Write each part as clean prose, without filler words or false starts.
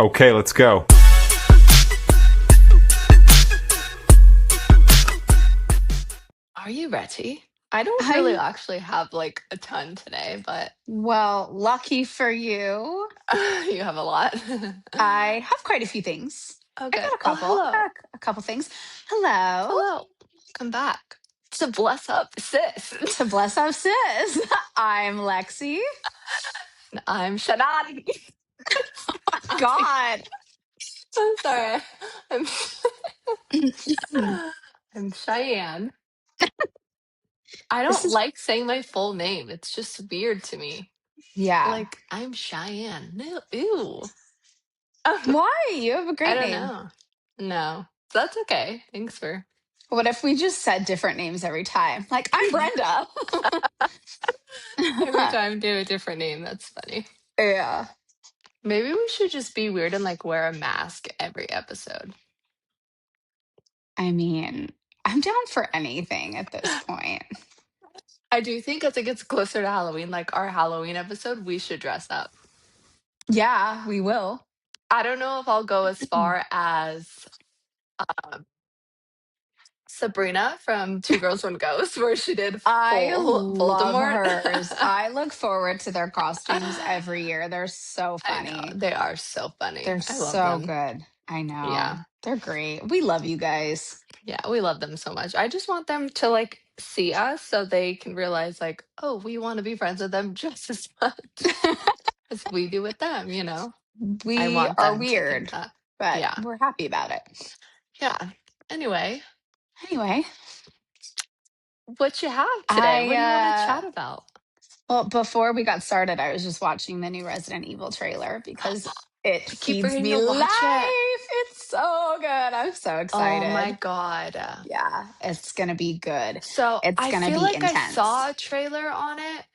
Okay, let's go. Are you ready? I don't really actually have like a ton today, but Well, lucky for you, you have a lot. I have quite a few things. Oh, I good. got a Oh, couple. hello. A couple things. Hello. Hello. Come back. To bless up, sis. To bless up, sis. I'm Lexi. I'm Shannon. God. I'm sorry. I'm, I'm Cheyenne. I This don't is like saying my full name. It's just weird to me. yeah. Like, I'm Cheyenne. No, ew. Why? You have a I great don't name. know. No, that's okay. Thanks for. What if we just said different names every time? Like, I'm Brenda. Every time do a different name. That's funny. Yeah. Maybe we should just be weird and like wear a mask every episode. I mean, I'm down for anything at this point. I do think as it gets closer to Halloween, like our Halloween episode, we should dress up. Yeah, we will. I don't know if I'll go as far as um, Sabrina from Two Girls One Ghost, where she did I full love Voldemort. hers. I look forward to their costumes every year. They're so I know funny. they are so funny. They're I love so them. good. I know. Yeah, They're great. We love you guys. yeah, we love them so much. I just want them to like see us so they can realize like, oh, we want to be friends with them just as much as we do with them. I We want are them to think weird, that. but Yeah. we're happy about it. Yeah. Anyway, Anyway, what you have today? I What do you want to chat about? well, before we got started, I was just watching the new Resident Evil trailer because it I keep feeds forgetting me to life. watch it. It's so good. I'm so Oh my excited. God. Yeah, it's gonna be good. So It's I gonna feel be like I intense. saw a trailer on it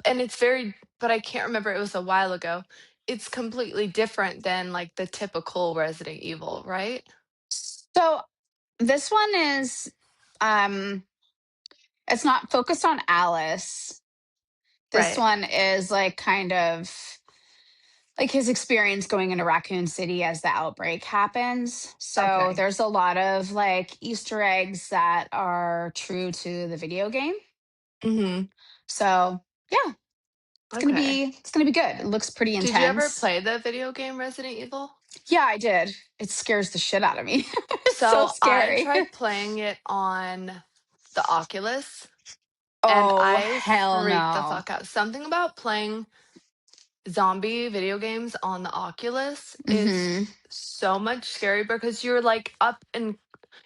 and it's very, but I can't remember. It was a while ago. It's completely different than like the typical Resident Evil, right? So this one is um it's not focused on Alice. This Right. one is like kind of like his experience going into Raccoon City as the outbreak happens. So Okay. there's a lot of like Easter eggs that are true to the video game. Mm-hmm. So yeah, Okay. it's gonna be good. It looks pretty Did you ever intense. play the video game Resident Evil? Yeah, I did. It scares the shit out of me. It's so So I scary. tried playing it on the Oculus and Oh I hell freaked the no. fuck out. Something about playing zombie video games on the Oculus is Hmm. so much scarier because you're like up and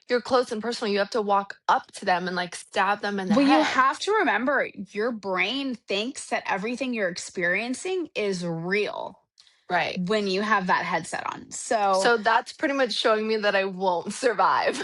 you're close and personal. You have to walk up to them and like stab them in the Well, you head. have to remember your brain thinks that everything you're experiencing is real Right. when you have that headset on. So So that's pretty much showing me that I won't survive.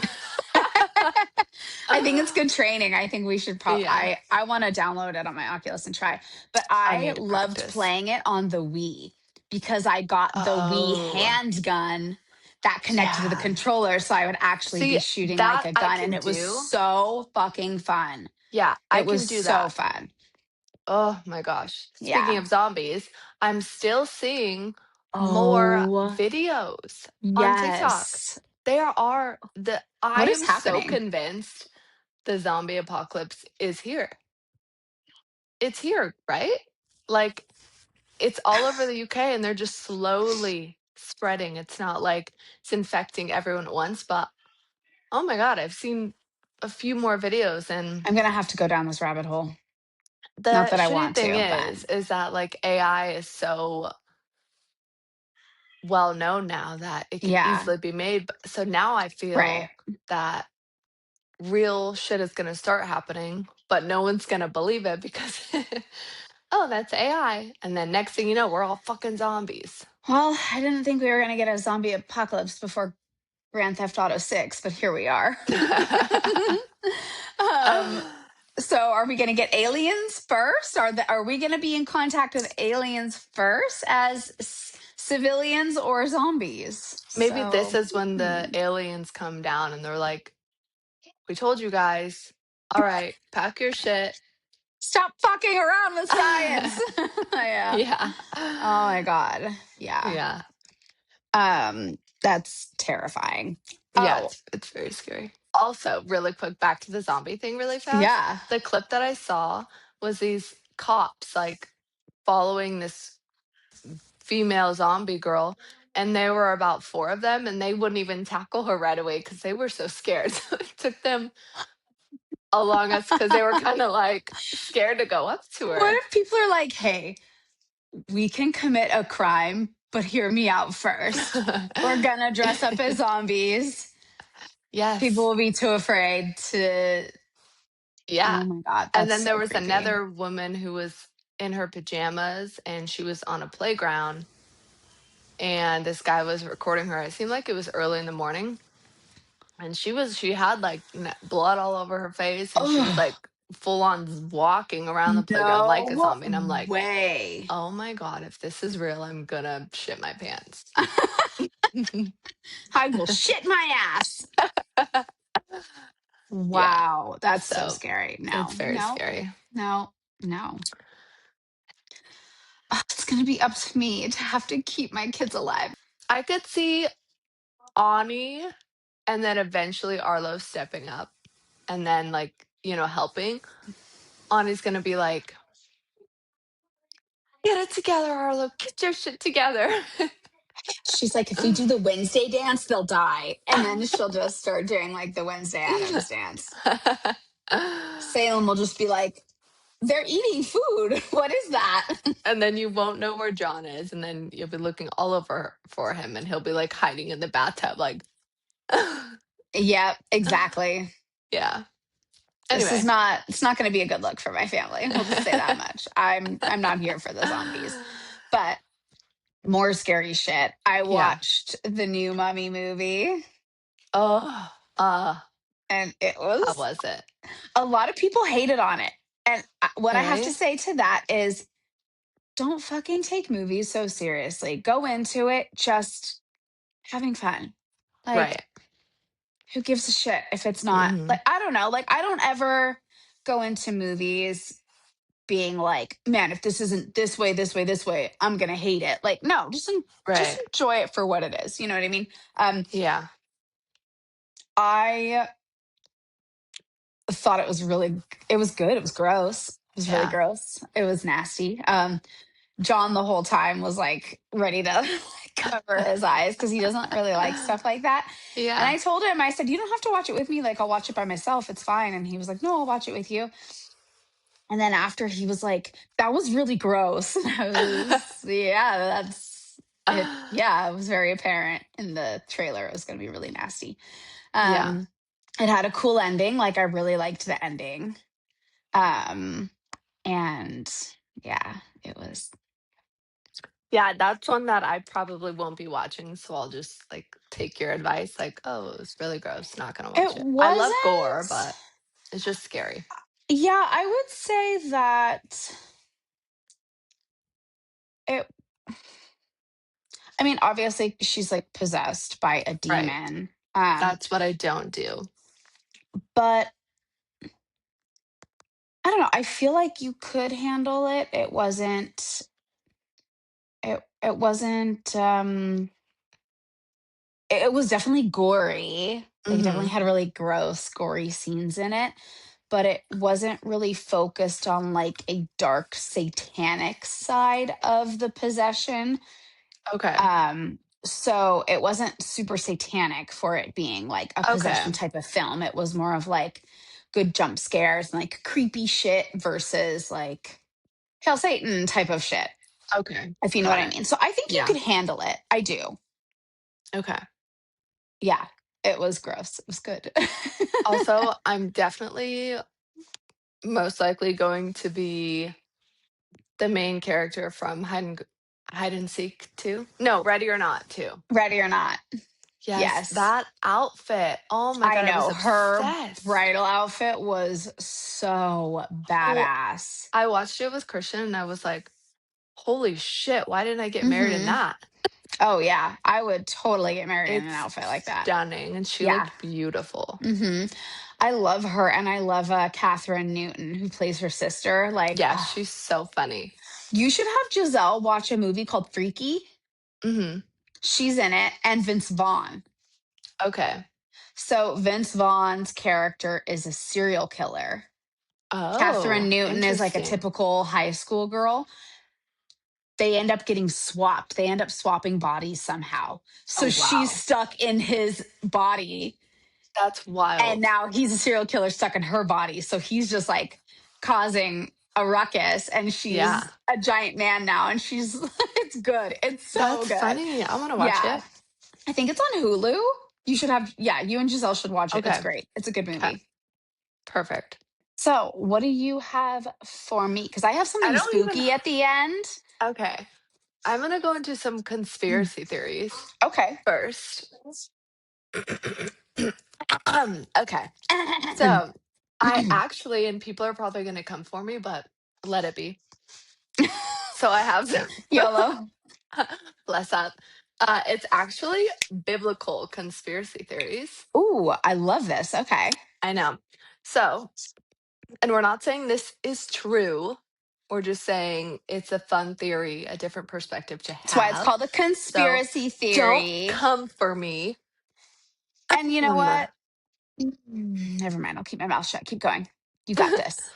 I think it's good training. I think we should probably Yeah, I want to download it on my Oculus and try. But I I need to loved practice. playing it on the Wii because I got the Wii Oh, handgun that connected to the yeah. controller so I would actually be See, shooting like that a I gun and can it was do. so fucking fun. Yeah, I It was can do so that. fun. Oh my gosh. Speaking Yeah. of zombies, I'm still seeing more Oh, videos on TikTok. yes. There are I What is am so happening? convinced the zombie apocalypse is here. It's here, right? Like it's all over the UK and they're just slowly spreading. It's not like it's infecting everyone at once, but oh my God, I've seen a few more videos and I'm gonna have to go down this rabbit hole. Not the that I shitty want thing to, but is that like AI is so well known now that it can yeah, easily be made. So now I right. feel that real shit is going to start happening, but no one's going to believe it because, oh, that's AI. And then next thing you know, we're all fucking zombies. Well, I didn't think we were gonna get a zombie apocalypse before Grand Theft Auto 6, but here we are. um, so are we gonna get aliens first? Are we gonna be in contact with aliens first as civilians or zombies? Maybe this So is when the aliens come down and they're like, we told you guys, all right, pack your shit. stop fucking around with science. Yeah. Yeah. Oh my god. Yeah. Yeah. That's terrifying. Yeah, Oh, it's very scary. Also, really quick, back to the zombie thing really fast. yeah. The clip that I saw was these cops, like, following this female zombie girl, and there were about 4 of them, and they wouldn't even tackle her right away because they were so scared. So it took them along us because they were kinda, like, scared to go up to What her. if people are like, hey, we can commit a crime, but hear me out first. We're gonna dress up as zombies. People Yes. will be too afraid to. Yeah. Oh my God, And that's then there so was creepy. another woman who was in her pajamas, and she was on a playground, and this guy was recording her. It seemed like it was early in the morning, and she had, like, blood all over her face, and she was, Oh, like, full on walking around the playground like a no zombie, and I'm like, way. "Oh my god, if this is real, I'm gonna shit my pants." I will shit my ass. Yeah. Wow, that's so So, scary. it's No, very no, scary. no, no. It's gonna be up to me to have to keep my kids alive. I could see Ani and then eventually Arlo stepping up and then, like, helping. Ani's gonna be like, "Get it together, Arlo. Get your shit together." She's like, if we do the Wednesday dance, they'll die. And then she'll just start doing like the Wednesday Adams dance. Salem will just be like, they're eating food. What is that? And then you won't know where John is, and then you'll be looking all over for him, and he'll be, like, hiding in the bathtub, like, Yep, exactly. yeah. This is Anyway, not it's not going to be a good look for my family. We'll just say that much. I'm not here for the zombies. But more scary shit. I yeah. watched the new Mummy movie Oh, and it how was was it? a lot of people hated on it. And what I have to Really? say to that is don't fucking take movies so seriously. Go into it just having fun. Like, Right. who gives a shit if it's not like, Mhm. I don't know. Like, I don't ever go into movies being like, man, if this isn't this way, this way, this way, I'm gonna hate it. Like, no, just Right. enjoy it for what it is. You know what I mean? Yeah. I thought it was good. It was gross. It was really Yeah. gross. It was nasty. John the whole time was like ready to cover his eyes because he doesn't really like stuff like that. And Yeah. I told him, I said, you don't have to watch it with me. Like, I'll watch it by myself. It's fine. And he was like, no, I'll watch it with you. And then after he was like, that was really gross. And I was, yeah, that's it. Yeah, it was very apparent in the trailer. It was going to be really nasty. Yeah. Um, it had a cool ending. Like, I really liked the ending. Um, and yeah, it was. Yeah, that's one that I probably won't be watching, so I'll just, like, take your advice, like, "Oh, it was really gross, not gonna It watch it." I love gore, wasn't. but it's just scary. Yeah, I would say that it. I mean, obviously, she's like possessed by a Right. demon. That's what I don't do. But I don't know. I feel like you could handle it. It wasn't. It wasn't. It was definitely gory. Like, it definitely Mhm. had really gross, gory scenes in it. But it wasn't really focused on like a dark satanic side of the possession. Okay. So it wasn't super satanic for it being like a possession Okay. type of film. It was more of like good jump scares and like creepy shit versus like Hail Satan type of shit, Okay. if you know what Got I it. mean. So I think you Yeah. could handle it. I do. Okay. Yeah. It was gross. It was good. Also, I'm definitely most likely going to be the main character from Hide and Seek 2. No, Ready or Not 2. Ready or not. Yes, Yes. that outfit. Oh my I god, I was know. Her obsessed. bridal outfit was so Oh, badass. I watched it with Christian and I was like, "Holy shit, why didn't I get married in Hmm. that?" Oh, yeah. I would totally get married in an It's outfit like that. stunning and she Yeah. looked beautiful. Hmm. I love her, and I love Catherine Newton, who plays her sister. Like, Yeah, oh, she's so funny. you should have Giselle watch a movie called Freaky. Mhm. She's in it, and Vince Vaughn. Okay. So Vince Vaughn's character is a serial killer. Catherine Oh, Newton is like a interesting. typical high school girl. They end up getting swapped. They end up swapping bodies somehow. Oh, So she's wow. stuck in his body, That's and wild. now he's a serial killer stuck in her body. So he's just like causing a ruckus, and she's Yeah. a giant man now, and she's it's good. It's so That's good. funny. I want to watch Yeah. it. I think it's on Hulu. You should have, yeah, you and Giselle should watch it. It's Okay. great. It's a good Okay. movie. Perfect. So, what do you have for me? Because I have I something don't even. spooky at the end. Okay. I'm going to go into some Mm. conspiracy theories Okay. first. Okay. So I actually, and people are probably going to come for me, but let it be. So I have some. YOLO. Bless up. It's actually biblical conspiracy theories. Ooh, I love this. Okay. I know. So, and we're not saying this is true. We're just saying it's a fun theory, a different perspective to That's why it's have. called a So conspiracy don't theory. come for me. And you know Um, what? Never mind. I'll keep my mouth shut. Keep going. You got this.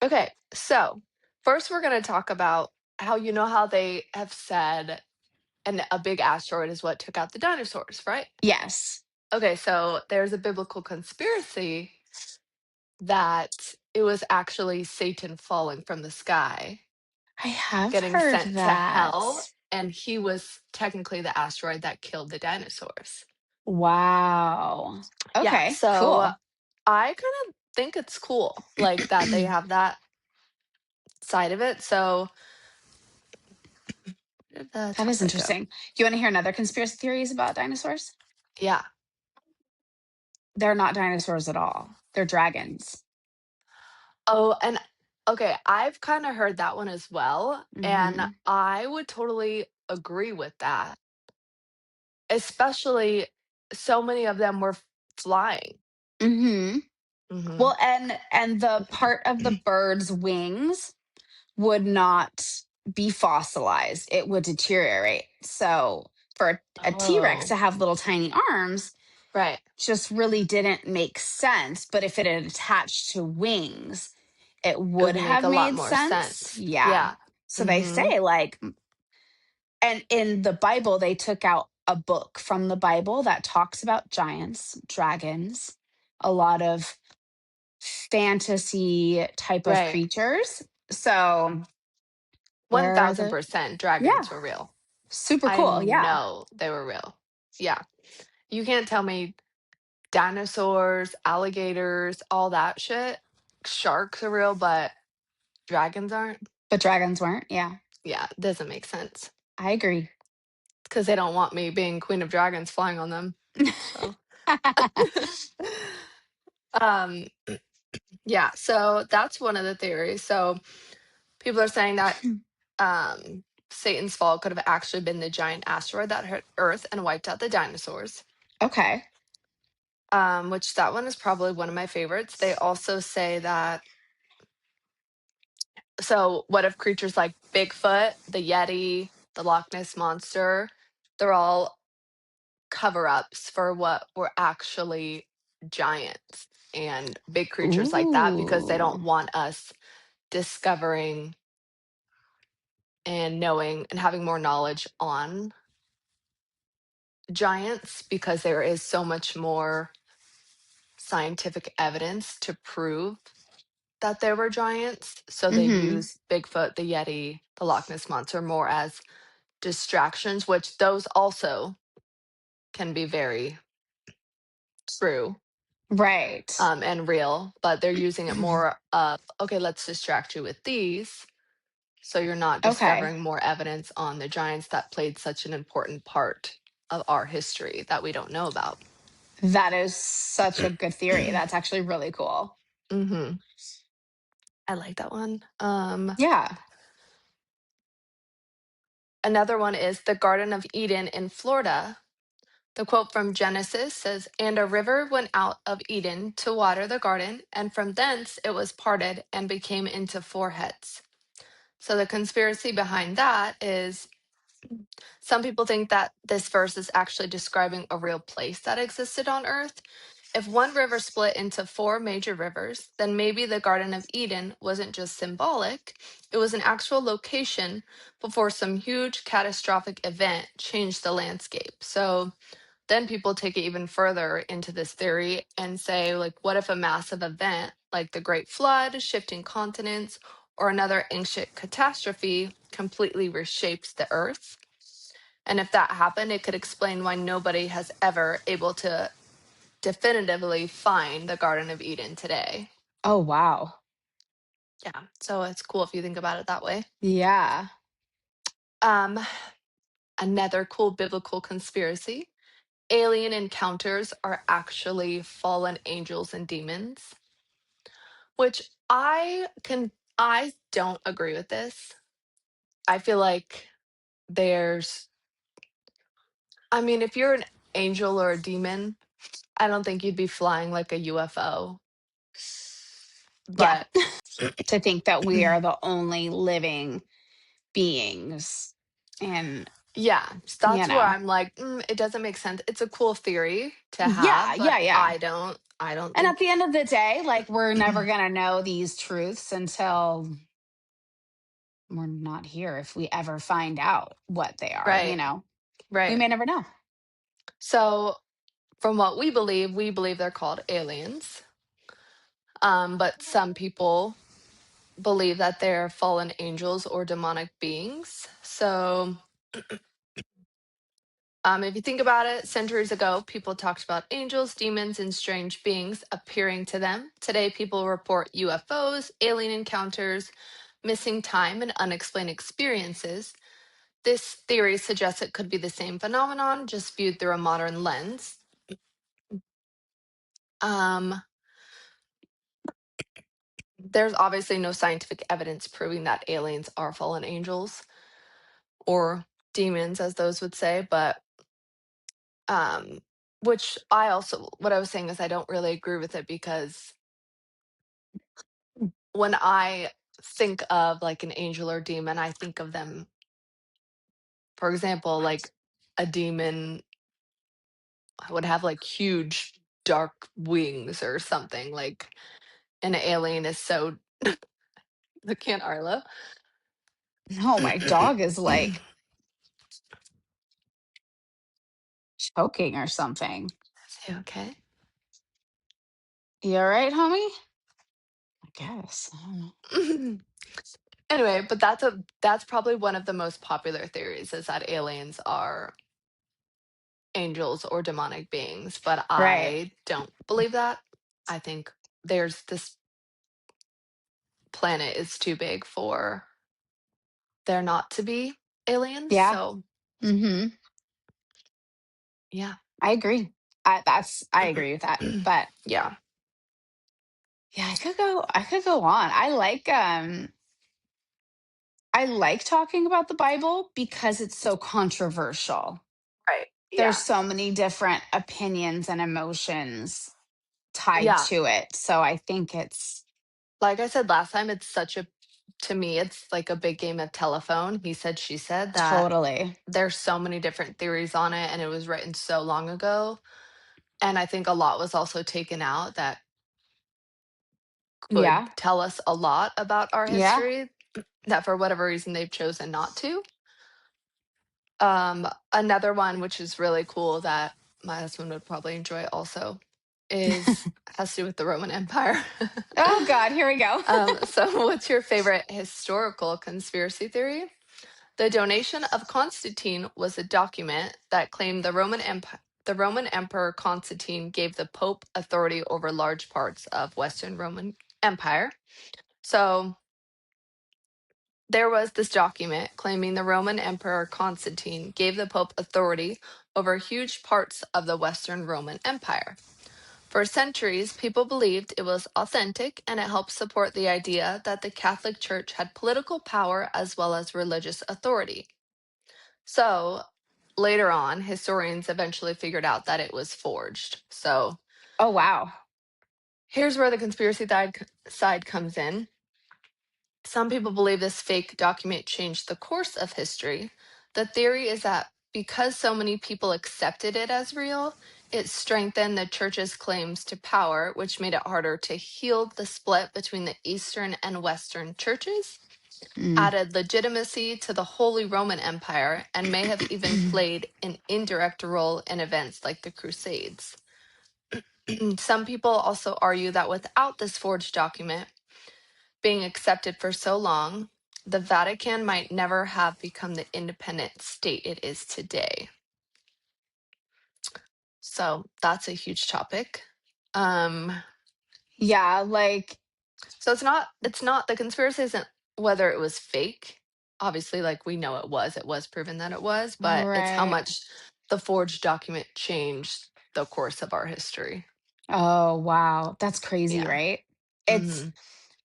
okay, so first we're going to talk about how how they have said and a big asteroid is what took out the dinosaurs, right? Yes. Okay, so there's a biblical conspiracy that it was actually Satan falling from the sky, I have getting heard sent to hell, that. and he was technically the asteroid that killed the dinosaurs. Wow. Yeah, Okay, so cool. I kind of think it's cool, like that they have that side of it. So where did the That is topic go? interesting. You want to hear another conspiracy theories about dinosaurs? Yeah. They're not dinosaurs at all. They're dragons. Oh, and okay, I've kind of heard that one as well, and Mhm. I would totally agree with that. Especially so many of them were flying. Mhm. Mhm. Well, and the part of the bird's wings would not be fossilized. It would deteriorate. So for a T-Rex Oh, to have little tiny arms right. just really didn't make sense, but if it had attached to wings, it It would would make have a lot made more sense. sense. Yeah. Yeah. So they Mhm. say like, and in the Bible, they took out a book from the Bible that talks about giants, dragons, a lot of fantasy type of Right. creatures. So where are the, 1000% yeah, dragons were real. super I cool. Yeah. know they were real. Yeah. You can't tell me dinosaurs, alligators, all that shit. Sharks are real, but dragons aren't. But dragons weren't. Yeah. Yeah, doesn't make sense. I agree. Because they don't want me being queen of dragons flying on them. So, um, yeah, so that's one of the theories. So people are saying that Satan's fall could have actually been the giant asteroid that hit Earth and wiped out the dinosaurs. Okay. Which that one is probably one of my favorites. They also say that, so what if creatures like Bigfoot, the Yeti, the Loch Ness monster, they're all cover ups for what were actually giants and big creatures like that because they don't Ooh. want us discovering and knowing and having more knowledge on giants because there is so much more scientific evidence to prove that there were giants. So they Mm-hmm. use Bigfoot, the Yeti, the Loch Ness monster more as distractions, which those also can be very true Right. and real, but they're using it more of, okay, let's distract you with these. So you're not Okay. discovering more evidence on the giants that played such an important part of our history that we don't know about. That is such a good theory. That's actually really cool. Hmm. I like that one. Yeah. Another one is the Garden of Eden in Florida. The quote from Genesis says, "And a river went out of Eden to water the garden, and from thence it was parted and became into four heads." So the conspiracy behind that is Some people think that this verse is actually describing a real place that existed on Earth. If one river split into four major rivers, then maybe the Garden of Eden wasn't just symbolic, it was an actual location before some huge catastrophic event changed the landscape. So then people take it even further into this theory and say, like, what if a massive event like the Great Flood, shifting continents, or another ancient catastrophe completely reshapes the Earth? And if that happened, it could explain why nobody has ever able to definitively find the Garden of Eden today. Oh, wow. Yeah, so it's cool if you think about it that way. Yeah. Um, Another cool biblical conspiracy: alien encounters are actually fallen angels and demons, which I don't agree with this. I feel like there's I mean, if you're an angel or a demon, I don't think you'd be flying like a UFO. Yeah. But To think that we are the only living beings. And, yeah, so you that's where know, I'm like, it doesn't make sense. It's a cool theory to yeah, have, but yeah, yeah. I don't And at think the end of the day, like, we're never going to know these truths until we're not here. If we ever find out what they are, right, we right. may never know. So from what we believe they're called aliens. But some people believe that they're fallen angels or demonic beings. So if you think about it, centuries ago, people talked about angels, demons, and strange beings appearing to them. Today, people report UFOs, alien encounters, missing time, and unexplained experiences. This theory suggests it could be the same phenomenon, just viewed through a modern lens. Um, there's obviously no scientific evidence proving that aliens are fallen angels or demons, as those would say, but um, which I also, what I was saying is I don't really agree with it because when I think of like an angel or demon, I think of them, for example, like a demon would have like huge dark wings or something. Like an alien is so look at Arlo. No, my dog is like choking or something. Okay. You all right, homie? I guess. I don't know. Anyway, but that's probably one of the most popular theories is that aliens are angels or demonic beings, but Right. I don't believe that. I think there's this planet is too big for there not to be aliens. Yeah. So Mm-hmm. yeah. I agree. I agree with that. But Yeah. yeah, I could go on. I like talking about the Bible because it's so controversial. Right. There's Yeah. so many different opinions and emotions tied Yeah. to it. So I think it's Like I said last time, it's such a to me, it's like a big game of telephone. He said, she said that totally. there's so many different theories on it and it was written so long ago. And I think a lot was also taken out that could Yeah. tell us a lot about our Yeah. history that for whatever reason they've chosen not to. Another one which is really cool that my husband would probably enjoy also is has to do with the Roman Empire. Oh God, here we go. So what's your favorite historical conspiracy theory? The donation of Constantine was a document that claimed the Roman Emperor Constantine gave the Pope authority over large parts of Western Roman Empire. So there was this document claiming the Roman Emperor Constantine gave the Pope authority over huge parts of the Western Roman Empire. For centuries, people believed it was authentic and it helped support the idea that the Catholic Church had political power as well as religious authority. So later on, historians eventually figured out that it was forged. So Oh wow. here's where the side comes in. Some people believe this fake document changed the course of history. The theory is that because so many people accepted it as real, it strengthened the church's claims to power, which made it harder to heal the split between the Eastern and Western churches, Mm. added legitimacy to the Holy Roman Empire, and may have even played an indirect role in events like the Crusades. Some people also argue that without this forged document being accepted for so long, the Vatican might never have become the independent state it is today. So that's a huge topic. Um, Yeah, like so it's not the conspiracy isn't whether it was fake. Obviously, like we know it was proven that it was, but it's how right. much the forged document changed the course of our history. Oh, wow. That's crazy, Yeah. right? It's Mhm.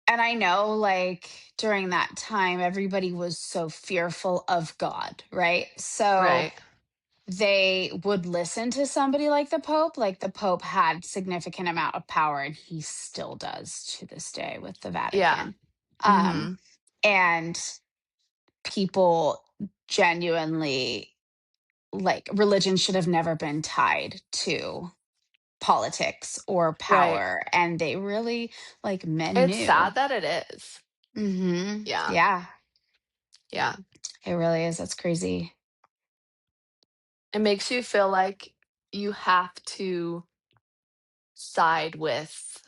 and I know like during that time everybody was so fearful of God, right? So Right. they would listen to somebody like the Pope. Like the Pope had significant amount of power and he still does to this day with the Yeah. Vatican. Um Mhm. and people genuinely like religion should have never been tied to politics or Right. power and they really like men It's knew. sad that it is. Yeah. Yeah, Yeah. it really is. That's crazy. It makes you feel like you have to side with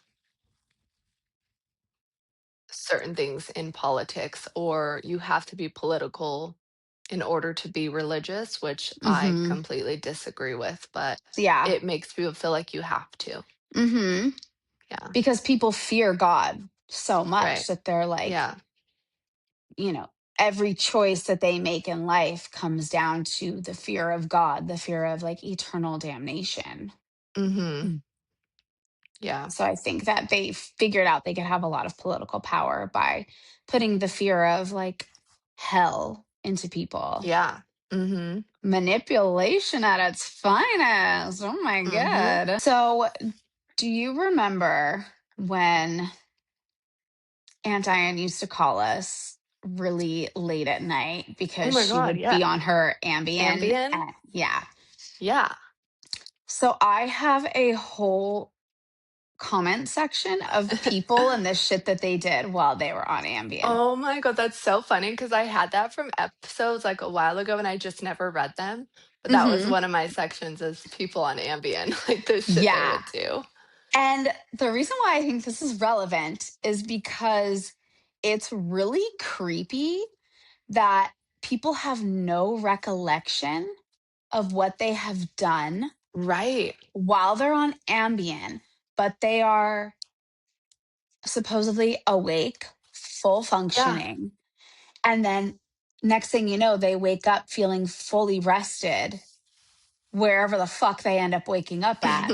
certain things in politics, or you have to be political in order to be religious, which I Mhm. completely disagree with, but Yeah. it makes people feel like you have to. Mhm. Yeah. Because people fear God so much Right. that they're like, Yeah. you know, every choice that they make in life comes down to the fear of God, the fear of like eternal damnation. Mhm. Mm. Yeah. So I think that they figured out they could have a lot of political power by putting the fear of like hell into people. Yeah. Mhm. Manipulation at its finest. Oh my Mhm. God. So, do you remember when Aunt Diane used to call us really late at night Oh because my she god, would yeah. be on her Ambien? Ambien? Yeah. Yeah. So, I have a whole comment section of people and the shit that they did while they were on Ambien. Oh my god, that's so funny because I had that from episodes, like, a while ago, and I just never read them, but that was Hmm. one of my sections is people on Ambien, like, the shit they Yeah. would do. And the reason why I think this is relevant is because it's really creepy that people have no recollection of what they have done Right. while they're on Ambien, but they are supposedly awake, full Yeah. functioning. And then next thing you know, they wake up feeling fully rested wherever the fuck they end up waking up at.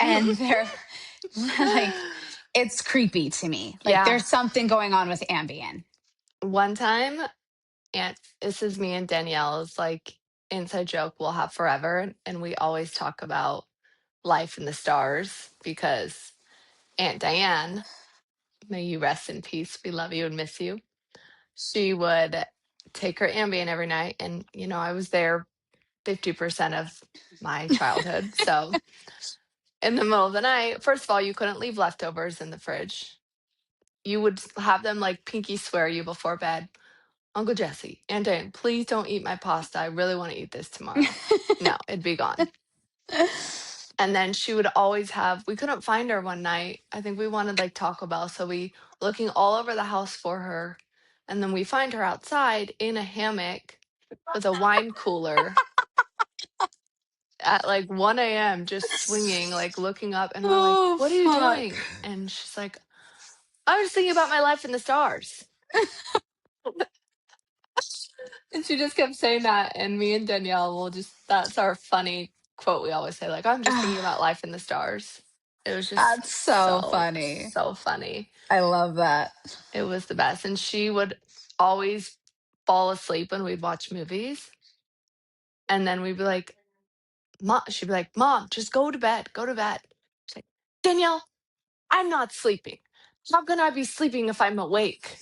And they're like, it's creepy to me. Like Yeah. there's something going on with Ambien. One time, and this is me and Danielle's, like, inside joke we'll have forever, and we always talk about life in the stars because Aunt Diane, may you rest in peace, we love you and miss you. She would take her Ambien every night, and, I was there 50% of my childhood, so in the middle of the night, first of all, you couldn't leave leftovers in the fridge. You would have them, like, pinky swear you before bed, "Uncle Jesse, Aunt Diane, please don't eat my pasta, I really wanna eat this tomorrow." No, it'd be gone. And then she would always have we couldn't find her one night. I think we wanted, like, Taco Bell, so we looking all over the house for her, and then we find her outside in a hammock with a wine cooler at, like, 1 a.m. just swinging, like, looking up, and we're like, Oh, "What are you fuck. doing?" And she's like, "I was thinking about my life in the stars." And she just kept saying that, and me and Danielle will just that's our funny quote we always say, like, "I'm just thinking about life in the stars." It was just That's so so, funny. so funny. I love that. It was the best, and she would always fall asleep when we'd watch movies, and then we'd be like, "Mom," she'd be like, "Mom, just go to bed, go to bed." She's like, "Danielle, I'm not sleeping. How can I be sleeping if I'm awake?"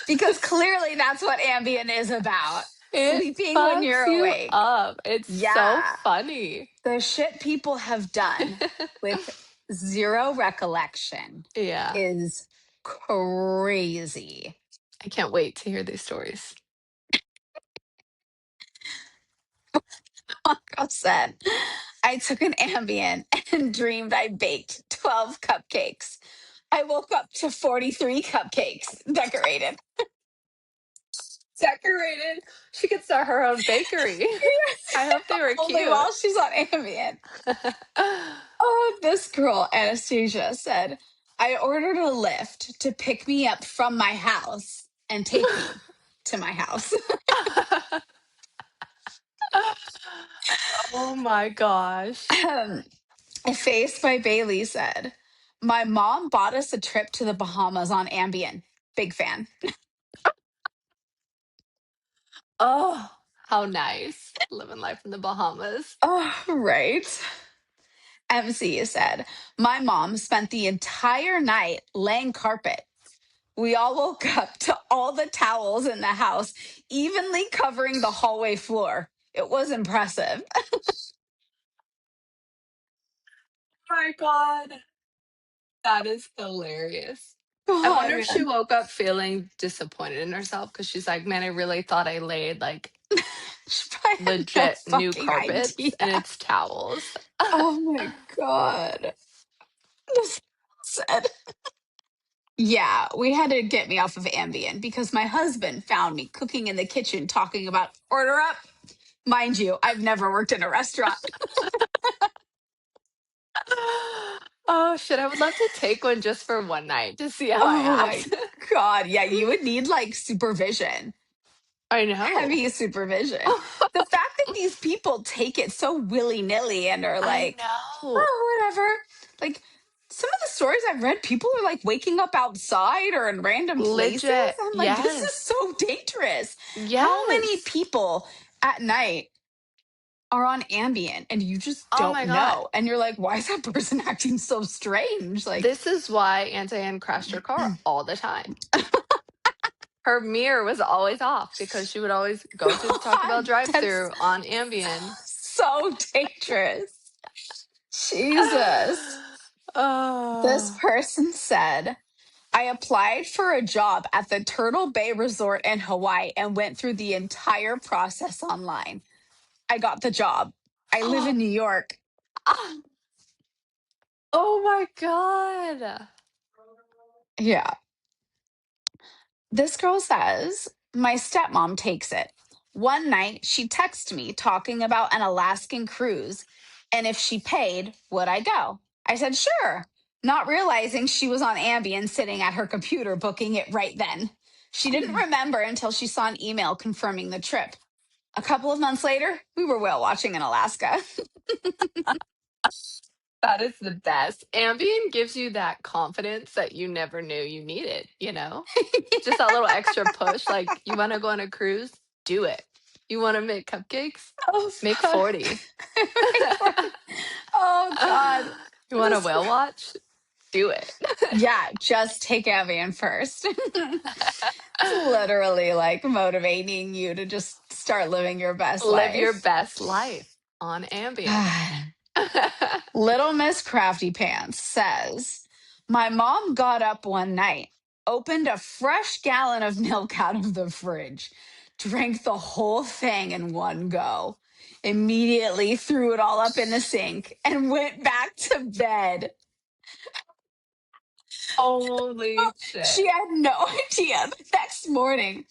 Because clearly that's what Ambien is about. It Sleeping when you're fucks you awake. up. It's so Yeah. funny. The shit people have done with zero recollection Yeah. is crazy. I can't wait to hear these stories. Girl said, I took an Ambien and dreamed I baked 12 cupcakes. I woke up to 43 cupcakes decorated. Decorated. She could start her own bakery. I hope they were Only cute. while she's on Ambien. Oh, this girl, Anastasia, said, I ordered a Lyft to pick me up from my house and take me to my house. Oh my gosh. Face by Bailey said, my mom bought us a trip to the Bahamas on Ambien. Big fan. Oh, how nice. Living life in the Bahamas. Oh, right. MC said, my mom spent the entire night laying carpet. We all woke up to all the towels in the house evenly covering the hallway floor. It was impressive. My God. That is hilarious. I God, wonder if she man. woke up feeling disappointed in herself because she's like, man, I really thought I laid like She probably had no legit new fucking carpets idea. and it's towels. Oh my God. This said, yeah, we had to get me off of Ambien because my husband found me cooking in the kitchen talking about order up. Mind you, I've never worked in a restaurant. Oh shit, I would love to take one just for one night to see how I Oh my act. God. Yeah, you would need like supervision, I know. heavy supervision. The fact that these people take it so willy nilly and are I like, know. oh, whatever. Like some of the stories I've read, people are like waking up outside or in random places. Legit. I'm like, this is Yes. so dangerous. How many Yes. people at night are on Ambien and you just Oh don't my God. know? And you're like, why is that person acting so strange? Like, This is why Auntie Anne crashed her car all the time. Her mirror was always off because she would always go through the Taco Bell God, that's drive-through on Ambien. so dangerous. Jesus. This Oh. person said, I applied for a job at the Turtle Bay Resort in Hawaii and went through the entire process online. I got the job. I live in New York. Ah. Oh my God. Yeah. This girl says, my stepmom takes it. One night, she texted me talking about an Alaskan cruise and if she paid, would I go? I said, sure, not realizing she was on Ambien sitting at her computer booking it right then. She didn't remember until she saw an email confirming the trip. A couple of months later, we were whale watching in Alaska. That is the best. Ambien gives you that confidence that you never knew you needed, you know? Just that little extra push, like, you wanna go on a cruise? Do it. You wanna make cupcakes? Oh, Make fuck. 40. Oh, God. You want a This, whale watch? Do it. yeah, just take Ambien first. It's literally like motivating you to just start living your best Live your life. best life on Ambien. God. Little Miss Crafty Pants says, my mom got up one night, opened a fresh gallon of milk out of the fridge, drank the whole thing in one go, immediately threw it all up in the sink, and went back to bed. Holy She shit. had no idea. The next morning,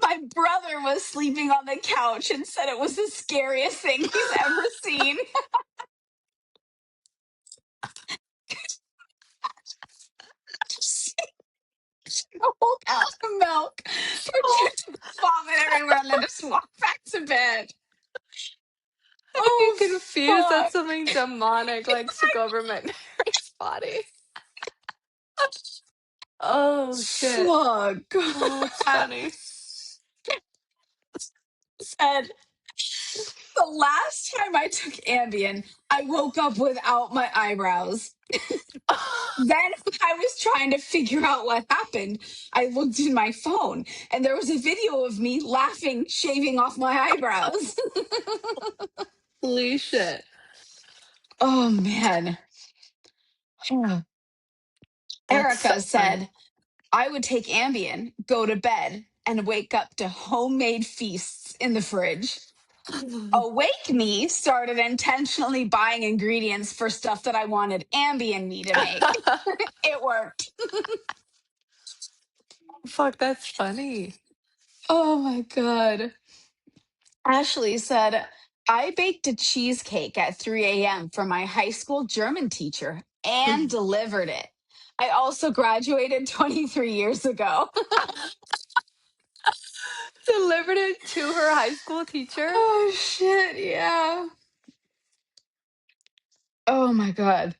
my brother was sleeping on the couch and said it was the scariest thing he's ever seen. A whole gallon of milk, Oh, pretend to vomit everywhere, and then just walk back to bed. I'm Oh, confused that fuck. something demonic, like, took over my Mary's body. Oh, shit. Fuck. Oh, that's funny. Said, The last time I took Ambien, I woke up without my eyebrows. Then I was trying to figure out what happened. I looked in my phone and there was a video of me laughing, shaving off my eyebrows. Holy shit. Oh man. That's Erica so funny. said, I would take Ambien, go to bed, and wake up to homemade feasts in the fridge. Awake Me started intentionally buying ingredients for stuff that I wanted Ambien me to make. It worked. Fuck, that's funny. Oh my God. Ashley said, I baked a cheesecake at 3 a.m. for my high school German teacher and delivered it. I also graduated 23 years ago. Delivered it to her high school teacher? Oh, shit. Yeah. Oh my God.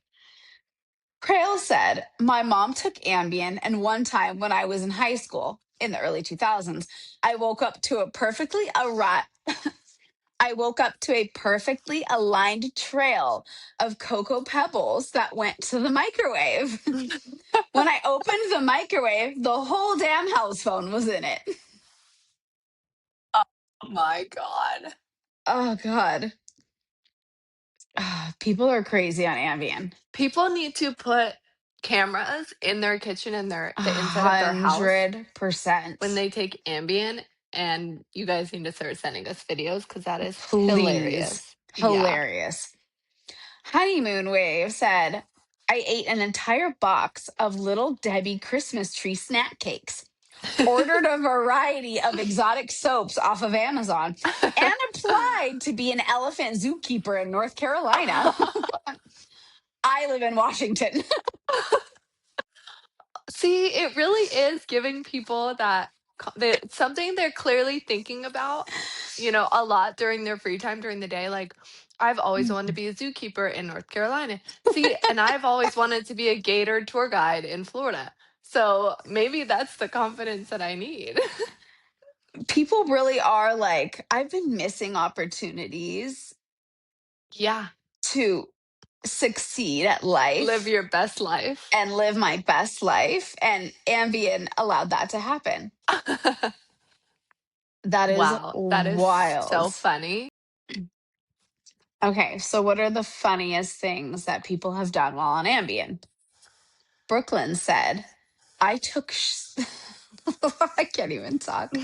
Crail said, my mom took Ambien, and one time when I was in high school in the early 2000s, I woke up to a perfectly I woke up to a perfectly aligned trail of cocoa pebbles that went to the microwave. When I opened the microwave, the whole damn house phone was in it. Oh my god. Oh God. Ah, people are crazy on Ambien. People need to put cameras in their kitchen and the inside of their house 100%. when they take Ambien, and you guys need to start sending us videos because that is Please. hilarious. Yeah. Hilarious. Honeymoon Wave said, I ate an entire box of Little Debbie Christmas tree snack cakes, ordered a variety of exotic soaps off of Amazon, and applied to be an elephant zookeeper in North Carolina. I live in Washington. See, it really is giving people that something they're clearly thinking about, a lot during their free time during the day. Like, I've always wanted to be a zookeeper in North Carolina. See, and I've always wanted to be a gator tour guide in Florida. So maybe that's the confidence that I need. People really are like, I've been missing opportunities Yeah, to succeed at live life your best life. and live my best life. And Ambien allowed that to happen. That is Wow, that is so wild. funny. Okay, so what are the funniest things that people have done while on Ambien? Brooklyn said, I took. I can't even talk.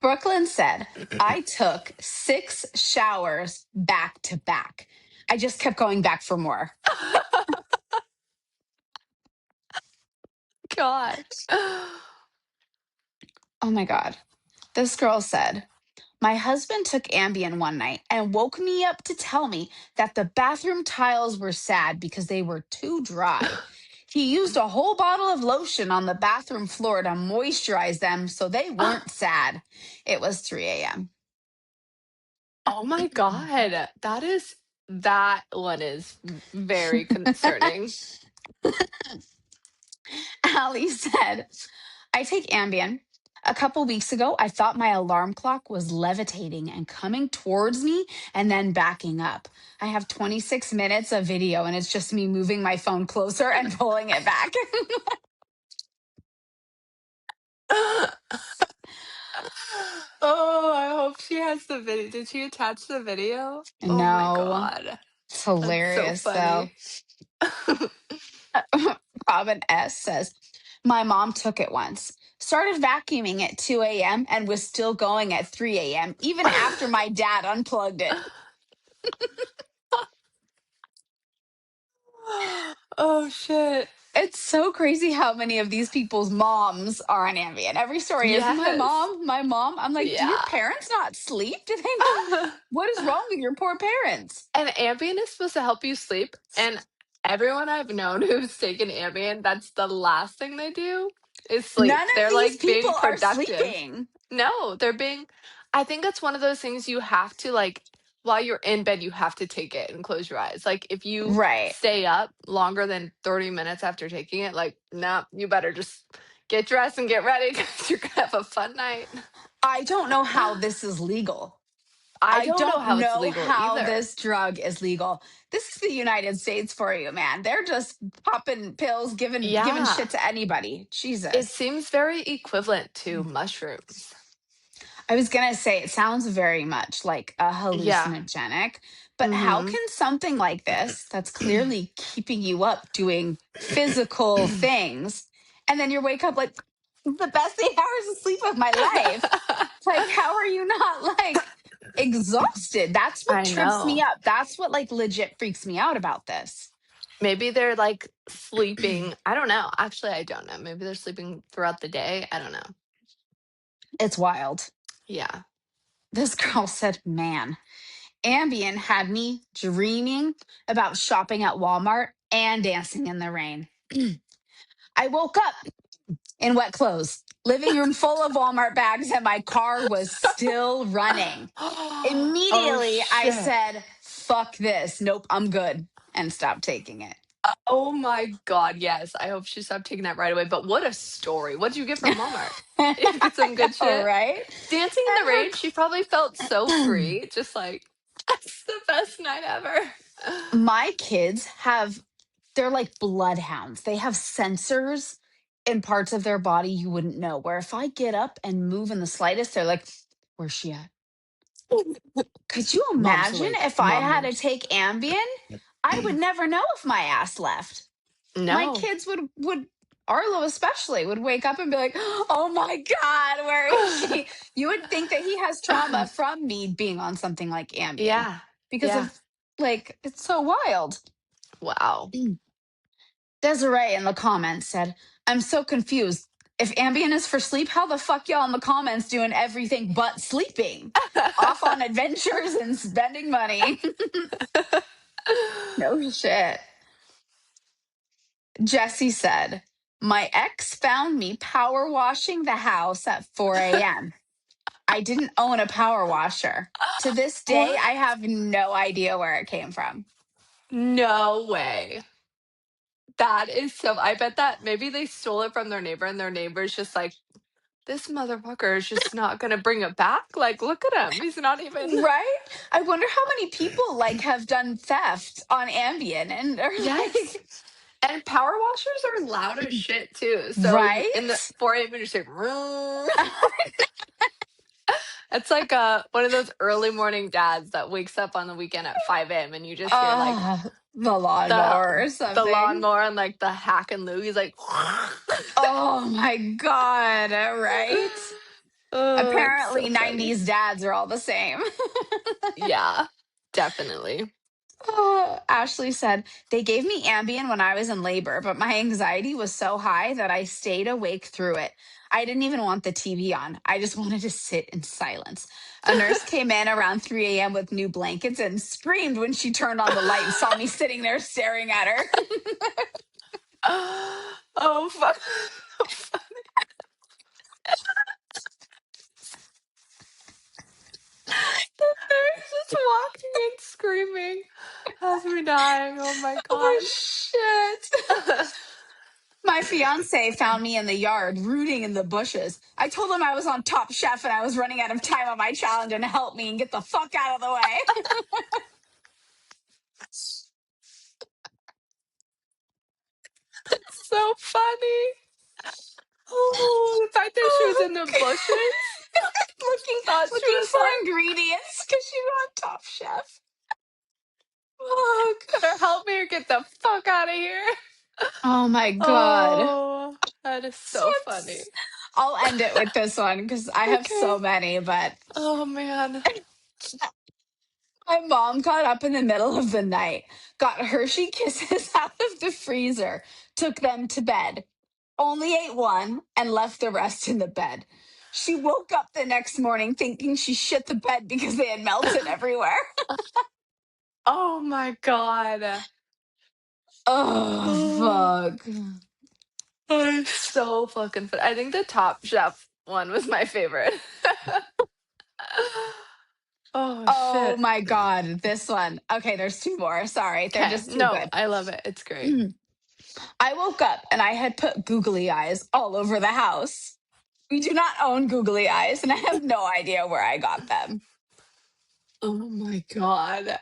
Brooklyn said, I took 6 showers back to back. I just kept going back for more. God. Oh my God. This girl said, my husband took Ambien one night and woke me up to tell me that the bathroom tiles were sad because they were too dry. He used a whole bottle of lotion on the bathroom floor to moisturize them so they weren't sad. It was 3 a.m. Oh my god, that one is very concerning. Allie said, I take Ambien. A couple weeks ago, I thought my alarm clock was levitating and coming towards me and then backing up. I have 26 minutes of video and it's just me moving my phone closer and pulling it back. Oh, I hope she has the video. Did she attach the video? Oh my No, god. it's That's so hilarious though. funny. Robin S says, my mom took it once. Started vacuuming at 2 a.m. and was still going at 3 a.m., even after my dad unplugged it. Oh shit. It's so crazy how many of these people's moms are on Ambien. Every story is my Yes. mom, my mom. I'm like, do your Yeah. parents not sleep? Do they not? What is wrong with your poor parents? And Ambien is supposed to help you sleep, and everyone I've known who's taken Ambien, that's the last thing they do is sleep. None They're, of these like, people being are productive. sleeping. No, they're being I think it's one of those things you have to, like, while you're in bed, you have to take it and close your eyes. Like, if you Right. stay up longer than 30 minutes after taking it, like, nah, you better just get dressed and get ready because 'cause you're gonna have a fun night. I don't know how this is legal. I I don't know don't how it's know legal how either. this drug is legal. This is the United States for you, man. They're just popping pills, giving Yeah. shit to anybody. It Jesus. seems very equivalent to mushrooms. I was gonna say it sounds very much like a Yeah. hallucinogenic, but how Mhm. can something like this that's clearly keeping you up doing physical things, and then you wake up like the best 8 hours of sleep of my life? Like, how are you not like exhausted? That's what I trips me know. up. That's what like legit freaks me out about this. Maybe they're, like, sleeping I don't know. Actually, I don't know. Maybe they're sleeping throughout the day. I don't know. It's wild. Yeah. This girl said, man, Ambien had me dreaming about shopping at Walmart and dancing in the rain. I woke up in wet clothes, living room full of Walmart bags, and my car was still running. Oh, Immediately, I shit. said, fuck this. Nope, I'm good. And stopped taking it. Oh my god, yes. I hope she stopped taking that right away, but what a story. What'd you get from Walmart? You get some I good know, shit? right? Dancing in the And rain, she probably felt so free, just like, "That's the best night ever." my kids have, they're like bloodhounds. They have sensors in parts of their body you wouldn't know. Where if I get up and move in the slightest, they're like, where's she at? Could you Mom's imagine awake. if I Mom had to knows. take Ambien? I would never know if my ass left. My No. kids would Arlo especially would wake up and be like, "Oh my god, where is she?" You would think that he has trauma from me being on something like Ambien Yeah. because Yeah. of like it's so wild. Wow. Desiree in the comments said, "I'm so confused. If Ambien is for sleep, how the fuck y'all in the comments doing everything but sleeping? Off on adventures and spending money." No shit. Jesse said, my ex found me power washing the house at 4 a.m. I didn't own a power washer. To this day, What? I have no idea where it came from. No way. That is so I bet that maybe they stole it from their neighbor and their neighbor's just like, "This motherfucker is just not gonna bring it back? Like, look at him. He's not even." Right? I wonder how many people like have done theft on Ambien and are Yes. like, And power washers are loud as shit too. So you in the right? 4 a.m. when you say, "Vroom." It's like one of those early morning dads that wakes up on the weekend at 5 a.m. and you just hear like The the lawnmower or the something. lawnmower and like the hack and loo. He's like, Oh my God, right? oh, it's Apparently, so funny. 90s dads are all the same. Yeah, definitely. Ashley said, they gave me Ambien when I was in labor, but my anxiety was so high that I stayed awake through it. I didn't even want the TV on. I just wanted to sit in silence. A nurse came in around 3 a.m. with new blankets and screamed when she turned on the light and saw me sitting there staring at her. Oh fuck. The nurse just walking in screaming as we're dying. Oh my Oh, god. shit. My fiance found me in the yard rooting in the bushes. I told him I was on Top Chef and I was running out of time on my challenge and to help me and get the fuck out of the way. So funny. Oh, the fact that she was in the bushes. looking Thought she looking was for like, ingredients because she on Top Chef. oh, better help me or get the fuck out of here. Oh my god. Oh, that is This so funny. one's I'll end it with this one because I have Okay. so many, but Oh man. my mom got up in the middle of the night, got Hershey Kisses out of the freezer, took them to bed, only ate one, and left the rest in the bed. She woke up the next morning thinking she shit the bed because they had melted everywhere. Oh my god. Oh, Oh, fuck. I'm so fucking funny. I think the Top Chef one was my favorite. Oh Oh shit. my God, this one. Okay, there's two more. Sorry, they're Okay. just too No, good. I love it. It's great. I woke up and I had put googly eyes all over the house. We do not own googly eyes, and I have no idea where I got them. Oh my god.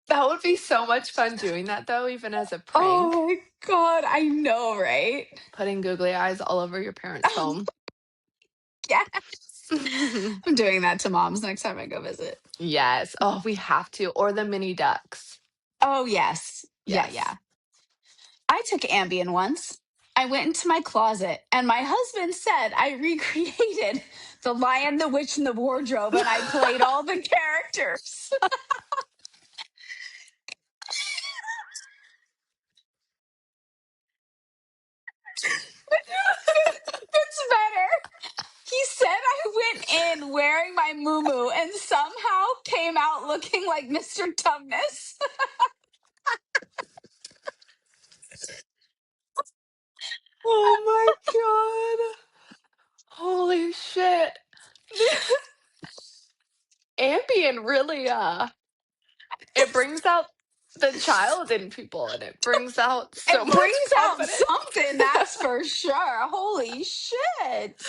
That would be so much fun doing that though, even as a Oh prank, my god, I know, right? putting googly eyes all over your parents' home. Yes. I'm doing that to moms next time I go visit. Yes. Oh, we have to. Or the mini ducks. Oh, yes. Yeah, Yes. yeah. I took Ambien once. I went into my closet and my husband said I recreated The Lion, the Witch, and the Wardrobe and I played all the characters. It's better. He said I went in wearing my moo and somehow came out looking like Mr. Tumnus. Oh my god. Holy shit. Ambien really it brings out the child in people and it brings out so It much brings out confidence. something, that's for sure. Holy shit.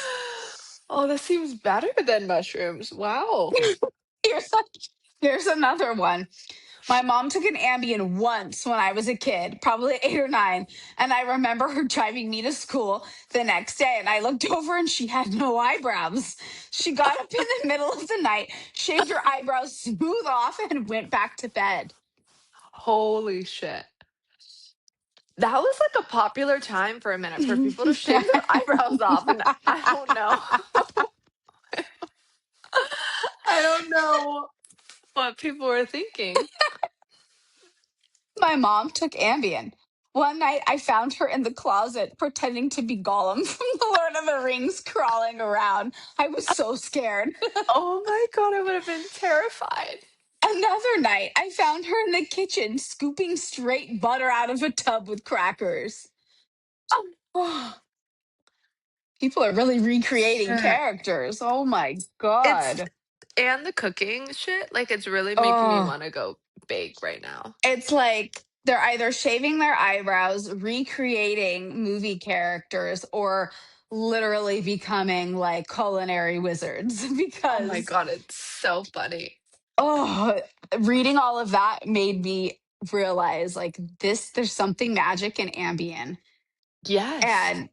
Oh, this seems better than mushrooms. Wow. Here's, a, here's another one. My mom took an Ambien once when I was a kid, probably 8 or 9. And I remember her driving me to school the next day. And I looked over and she had no eyebrows. She got up in the middle of the night, shaved her eyebrows smooth off, and went back to bed. Holy shit. That was like a popular time for a minute for people to shave their eyebrows off, and I don't know. I don't know what people were thinking. My mom took Ambien. One night I found her in the closet pretending to be Gollum from The Lord of the Rings crawling around. I was so scared. Oh my god, I would have been terrified. Another night I found her in the kitchen scooping straight butter out of a tub with crackers. Oh, people are really recreating Shit. characters. Oh my It's god. and the cooking shit, like it's really making me Oh, want to go bake right now. it's like they're either shaving their eyebrows, recreating movie characters, or literally becoming like culinary wizards Oh my because god, it's so funny. oh, reading all of that made me realize like this there's something magic in Ambien Yes. and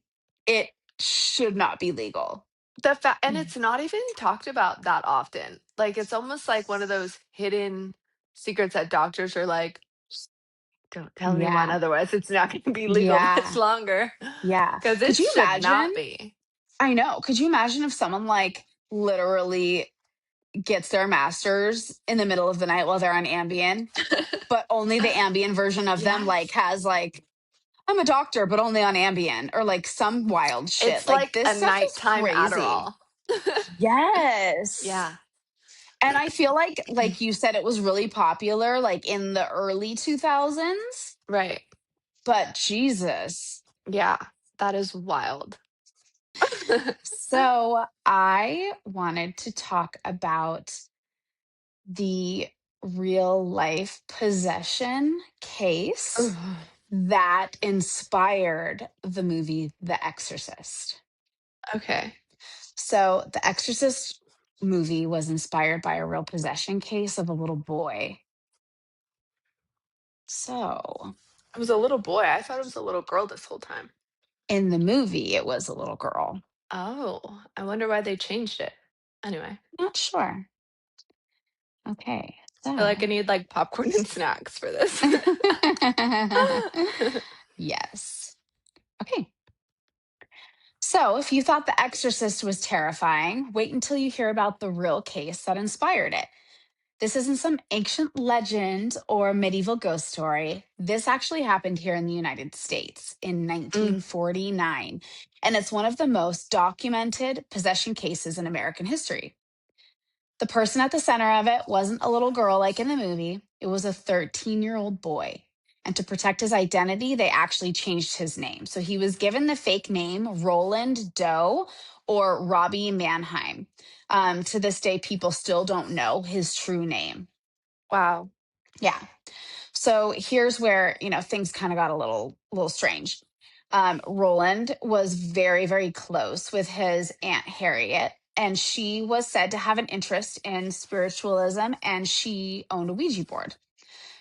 it should not be legal. The fact, and it's not even talked about that often. Like it's almost like one of those hidden secrets that doctors are like, don't tell anyone, Yeah. otherwise it's not gonna be legal much Yeah. longer. Yeah. Because Could it you should not imagine? be. I know. Could you imagine if someone like literally gets their masters in the middle of the night while they're on Ambien, but only the Ambien version of them like Yes. has like I'm a doctor, but only on Ambien or like some wild shit. It's Like like this a stuff is nighttime crazy. Adderall. Yes. Yeah, And I feel like you said it was really popular like in the early 2000s, right. but Jesus. Yeah, that is wild. So I wanted to talk about the real life possession case Ugh. that inspired the movie The Exorcist. Okay. So, The Exorcist movie was inspired by a real possession case of a little boy. So, It was a little boy. I thought it was a little girl this whole time. in the movie, it was a little girl. Oh, I wonder why they changed it. Anyway, Not sure. Okay, I feel like I so. need like popcorn and snacks for this. Yes. Okay. So, if you thought The Exorcist was terrifying, wait until you hear about the real case that inspired it. This isn't some ancient legend or medieval ghost story. This actually happened here in the United States in Mm. 1949, and it's one of the most documented possession cases in American history. The person at the center of it wasn't a little girl like in the movie, it was a 13-year-old boy. And to protect his identity, they actually changed his name. So he was given the fake name Roland Doe or Robbie Mannheim. To this day, people still don't know his true name. Wow. Yeah. So here's where, things kind of got a little strange. Roland was very, very close with his Aunt Harriet, and she was said to have an interest in spiritualism, and she owned a Ouija board.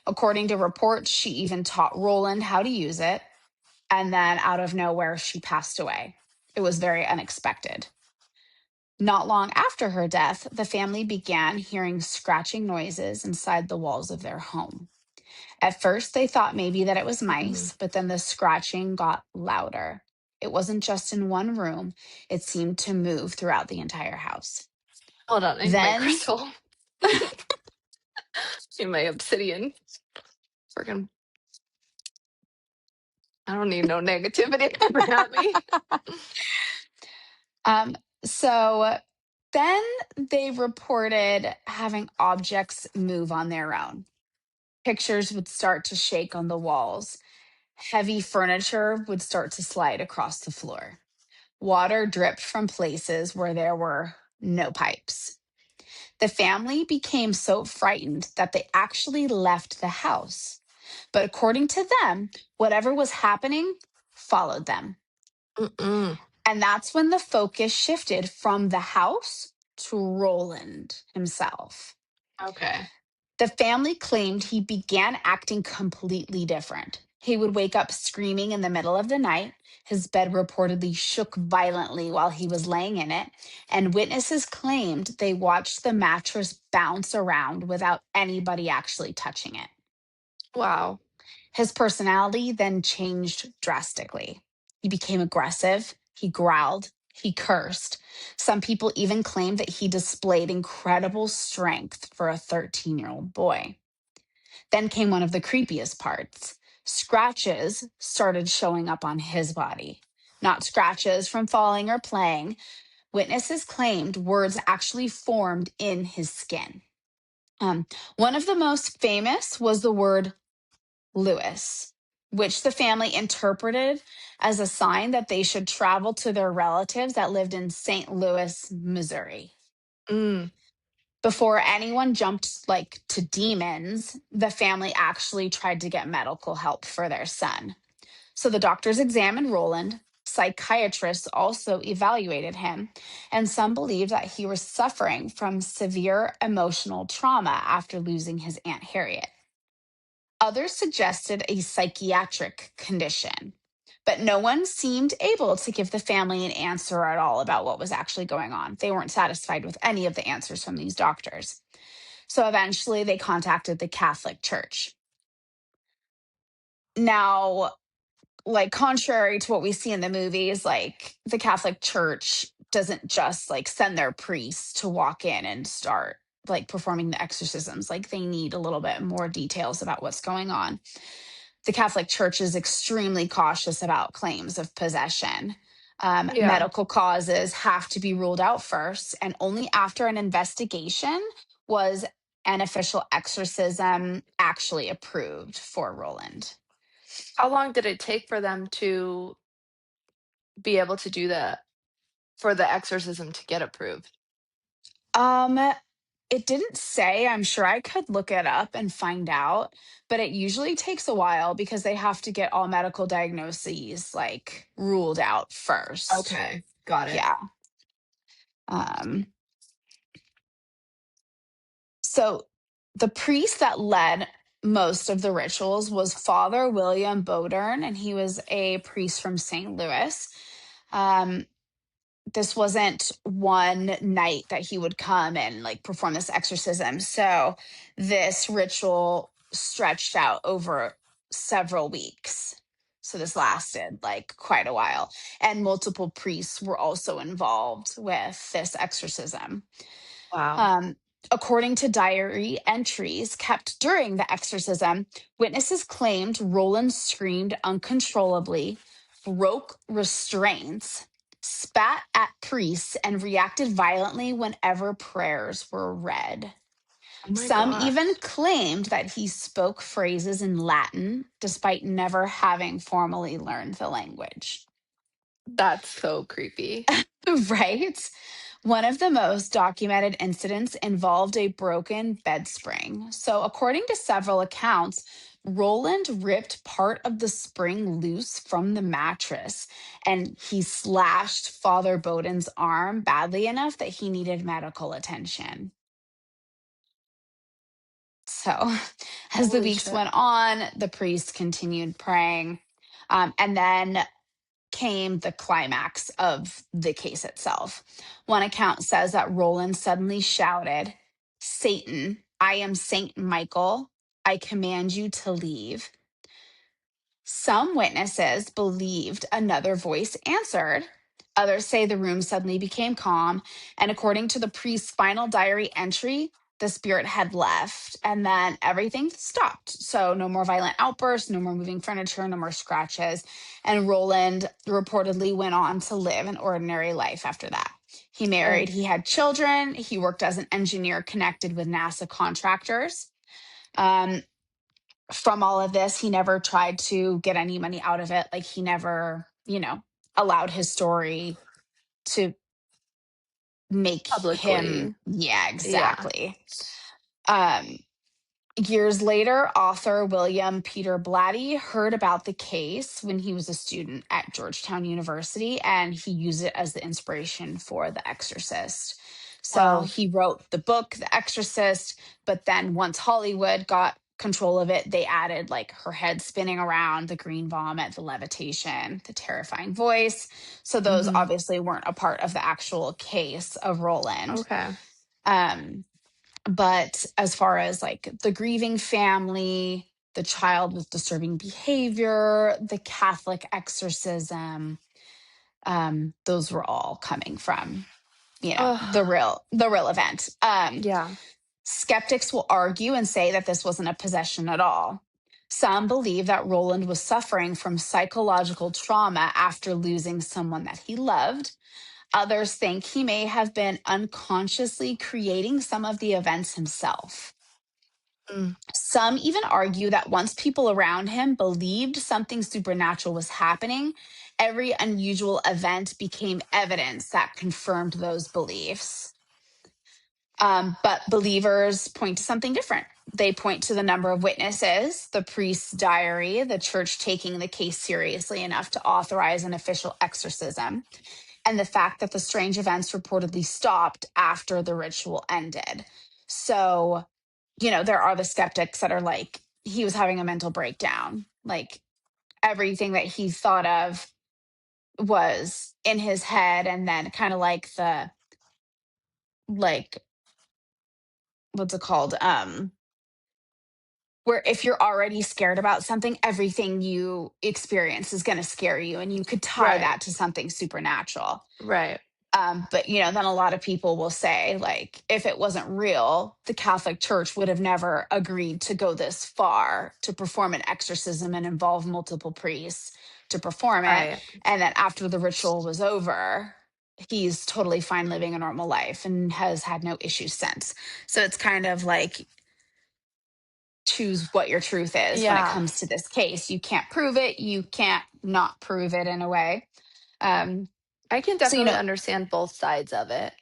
According to reports, she even taught Roland how to use it, and then out of nowhere, she passed away. It was very unexpected. Not long after her death, the family began hearing scratching noises inside the walls of their home. At first, they thought maybe that it was Mm. mice, but then the scratching got louder. It wasn't just in one room, it seemed to move throughout the entire house. Hold on, I need my Then, crystal. In my obsidian. Freaking, I don't need no negativity coming at me. um, so then they reported having objects move on their own. Pictures would start to shake on the walls. Heavy furniture would start to slide across the floor. Water dripped from places where there were no pipes. The family became so frightened that they actually left the house. But according to them, whatever was happening followed them. Mm-mm. And that's when the focus shifted from the house to Roland himself. Okay. The family claimed he began acting completely different. He would wake up screaming in the middle of the night. His bed reportedly shook violently while he was laying in it, and witnesses claimed they watched the mattress bounce around without anybody actually touching it. Wow. His personality then changed drastically. He became aggressive, he growled, he cursed. Some people even claimed that he displayed incredible strength for a 13-year-old boy. Then came one of the creepiest parts. Scratches started showing up on his body. Not scratches from falling or playing. Witnesses claimed words actually formed in his skin. One of the most famous was the word Lewis, which the family interpreted as a sign that they should travel to their relatives that lived in St. Louis, Missouri. Mm. Before anyone jumped like to demons, the family actually tried to get medical help for their son. So the doctors examined Roland. Psychiatrists also evaluated him, and some believed that he was suffering from severe emotional trauma after losing his Aunt Harriet. Others suggested a psychiatric condition, but no one seemed able to give the family an answer at all about what was actually going on. They weren't satisfied with any of the answers from these doctors. So eventually they contacted the Catholic Church. Now, like contrary to what we see in the movies, like the Catholic Church doesn't just like send their priests to walk in and start like performing the exorcisms. Like they need a little bit more details about what's going on. The Catholic Church is extremely cautious about claims of possession. Yeah. Medical causes have to be ruled out first, and only after an investigation was an official exorcism actually approved for Roland. How long did it take for them to be able to do that for the exorcism to get approved? Um, it didn't say. I'm sure I could look it up and find out, but it usually takes a while because they have to get all medical diagnoses like ruled out first. Okay, got it. Yeah. Um, So the priest that led most of the rituals was Father William Bodern, and he was a priest from St. Louis. Um, this wasn't one night that he would come and like perform this exorcism. So this ritual stretched out over several weeks. So this lasted like quite a while. And multiple priests were also involved with this exorcism. Wow. Um, According to diary entries kept during the exorcism, witnesses claimed Roland screamed uncontrollably, broke restraints, spat at priests, and reacted violently whenever prayers were read. Oh my Some even gosh. claimed that he spoke phrases in Latin despite never having formally learned the language. That's so creepy. Right? One of the most documented incidents involved a broken bed spring. So, according to several accounts, Roland ripped part of the spring loose from the mattress and he slashed Father Bowden's arm badly enough that he needed medical attention. So, as the Holy weeks shit. went on, the priest continued praying. And then came the climax of the case itself. One account says that Roland suddenly shouted, "Satan, I am Saint Michael. I command you to leave." Some witnesses believed another voice answered. Others say the room suddenly became calm. And according to the priest's final diary entry, the spirit had left and then everything stopped. So, no more violent outbursts, no more moving furniture, no more scratches. And Roland reportedly went on to live an ordinary life after that. He married, Oh, he had children, he worked as an engineer connected with NASA contractors. Um, from all of this, he never tried to get any money out of it. Like he never, allowed his story to make him, publicly. yeah, Yeah. exactly. Um, Years later, author William Peter Blatty heard about the case when he was a student at Georgetown University, and he used it as the inspiration for The Exorcist. So Wow. he wrote the book, The Exorcist, but then once Hollywood got control of it, they added like her head spinning around, the green vomit, the levitation, the terrifying voice. So those Mhm. obviously weren't a part of the actual case of Roland. Okay. Um, but as far as like the grieving family, the child with disturbing behavior, the Catholic exorcism, those were all coming from, Oh, the real event. yeah. Skeptics will argue and say that this wasn't a possession at all. Some believe that Roland was suffering from psychological trauma after losing someone that he loved. Others think he may have been unconsciously creating some of the events himself. Mm. Some even argue that once people around him believed something supernatural was happening, every unusual event became evidence that confirmed those beliefs. But believers point to something different. They point to the number of witnesses, the priest's diary, the church taking the case seriously enough to authorize an official exorcism, and the fact that the strange events reportedly stopped after the ritual ended. So, there are the skeptics that are like, he was having a mental breakdown. Like everything that he thought of was in his head. And then kind of like like, what's it called? Where if you're already scared about something, everything you experience is going to scare you. And you could tie Right. that to something supernatural. Right. But then a lot of people will say, like, if it wasn't real, the Catholic Church would have never agreed to go this far to perform an exorcism and involve multiple priests to perform it. Right. And then after the ritual was over, he's totally fine living a normal life and has had no issues since. So it's kind of like choose what your truth is when it Yeah. comes to this case. You can't prove it, you can't not prove it in a way. Um, I can so, definitely understand both sides of it.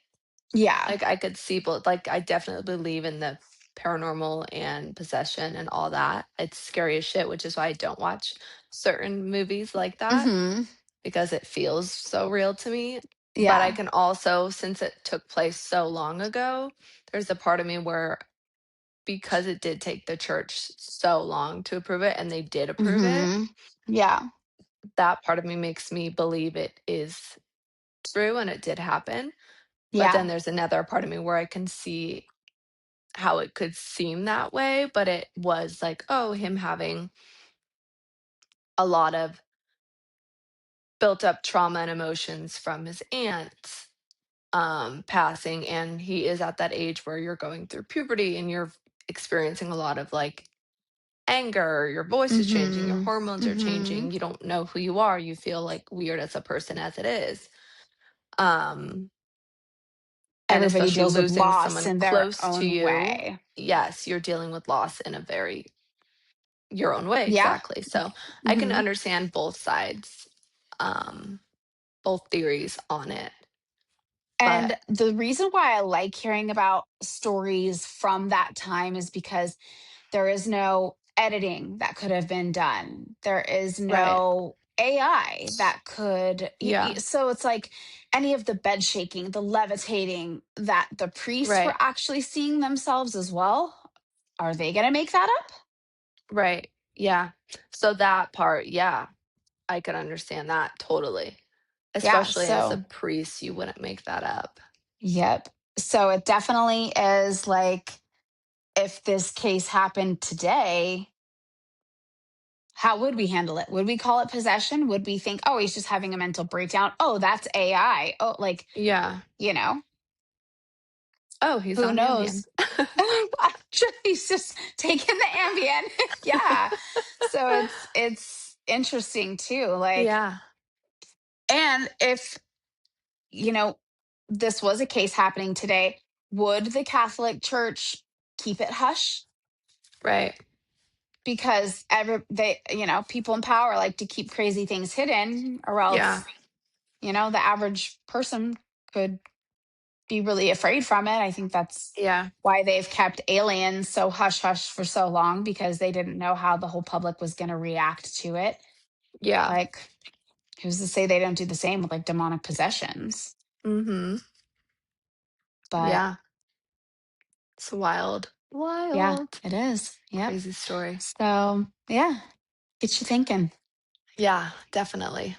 yeah. Like, I could see both, like, I definitely believe in the paranormal and possession and all that. It's scary as shit, which is why I don't watch certain movies like that Hmm. because it feels so real to me. But I Yeah. can also, since it took place so long ago, there's a part of me where because it did take the church so long to approve it and they did approve it, Mhm. Yeah. that part of me makes me believe it is true and it did happen. But then Yeah. there's another part of me where I can see how it could seem that way, but it was like, oh, him having a lot of built up trauma and emotions from his aunt passing, and he is at that age where you're going through puberty and you're experiencing a lot of like anger, your voice is changing, your Mhm. hormones are Mhm. changing, you don't know who you are, you feel like weird as a person as it is. Um, and Everybody especially deals with losing loss someone in their close to own you, way. yes, you're dealing with loss in a very your own way, Yeah. exactly. So I can Mhm. understand both sides, um, both theories on it. And But the reason why I like hearing about stories from that time is because there is no editing that could have been done. There is Right. no AI that could. Yeah. So it's like any of the bed shaking, the levitating that the priests were Right. actually seeing themselves as well. Are they going to make that up? Right. Yeah. So that part, yeah, I could understand that totally. Yeah. Especially as a So, priest, you wouldn't make that up. yep. So it definitely is like if this case happened today, how would we handle it? Would we call it possession? Would we think, oh, he's just having a mental breakdown? Oh, that's AI. Oh, like, Yeah. you know, Oh, he's who on Ambien. knows? Actually, he's just taking the Ambien. Yeah. So it's interesting too. Like, Yeah. and if, you know, this was a case happening today, would the Catholic Church keep it hush? Right. Because people in power like to keep crazy things hidden, or Yeah. else, the average person could be really afraid from it. I think that's Yeah. why they've kept aliens so hush hush for so long, because they didn't know how the whole public was going to react to it. Yeah. Like, who's to say they don't do the same with like demonic possessions? Mhm. But Yeah. It's wild. yeah, Wild. it is. Yep. Crazy story. So yeah, get you thinking. Yeah, definitely.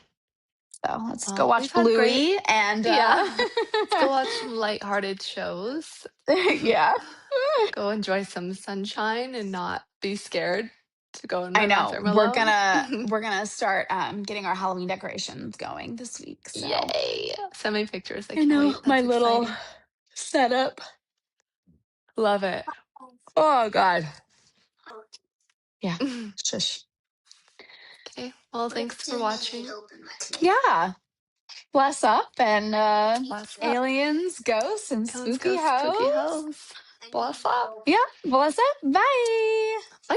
So let's go Well, we've watch had great Bluey and yeah. Let's go watch some lighthearted shows. yeah. Go enjoy some sunshine and not be scared to go in I my know. bathroom We're alone. gonna we're gonna start getting our Halloween decorations going this week. So Yay! Send me pictures. I I can't know wait. my That's little exciting. setup. Love it. Oh God. Yeah. Shush. Okay. Well, thanks for watching. Yeah. Bless up and Bless up. aliens, ghosts, and Let's spooky go spooky hoes. hoes. Bless up. Yeah. Bless up. Bye. Bye.